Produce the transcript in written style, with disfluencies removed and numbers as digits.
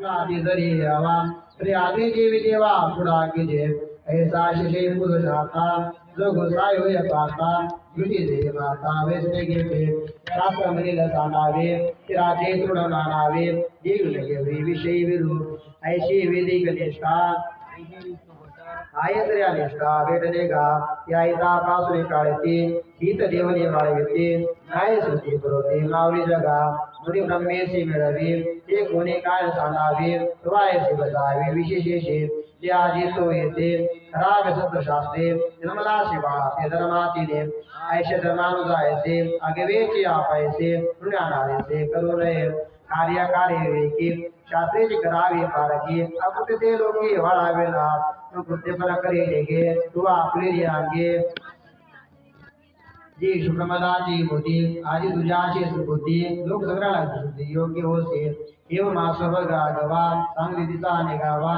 आदि जरी हवा श्री आदि जीवी देवा पुरा कीजे ऐसा शिशे पुरुषाता जो गोसाई होय पाता युती दे माता वेसने गेले शास्त्र म्हणील सांगावे राजे तुडनावे जीव लगे विषयी विरू ऐशी वेदी गणेशा आयत्र्या निष्ठा भेटले का यायचा पासून काढते हित देवने वाढविते काय सुधी पुरवते माऊली जगा मुनी ब्रह्मेशी मिळवी ते कोणी काय सांगावे तुवायशी बसावे विशेषेशे जे आधी तो येते राग सत्यशास्त्रे निर्मला शिवा ते धर्मातीने ऐशे धर्मानुजायचे अगवेचे आपायचे पुण्यानारेचे करू नये कार्य वेकी शास्त्रेची करावी पारखी अकुट ते लोकी वाढावेला तू कृत्य पण करी लेगे तू आपली अंगे जी शुक्रमदाची होती आधी तुझ्याची सुबुद्धी लोक सगळ्याला शुद्धी योग्य होते एव मासव गागवा चांगली तिचा निघावा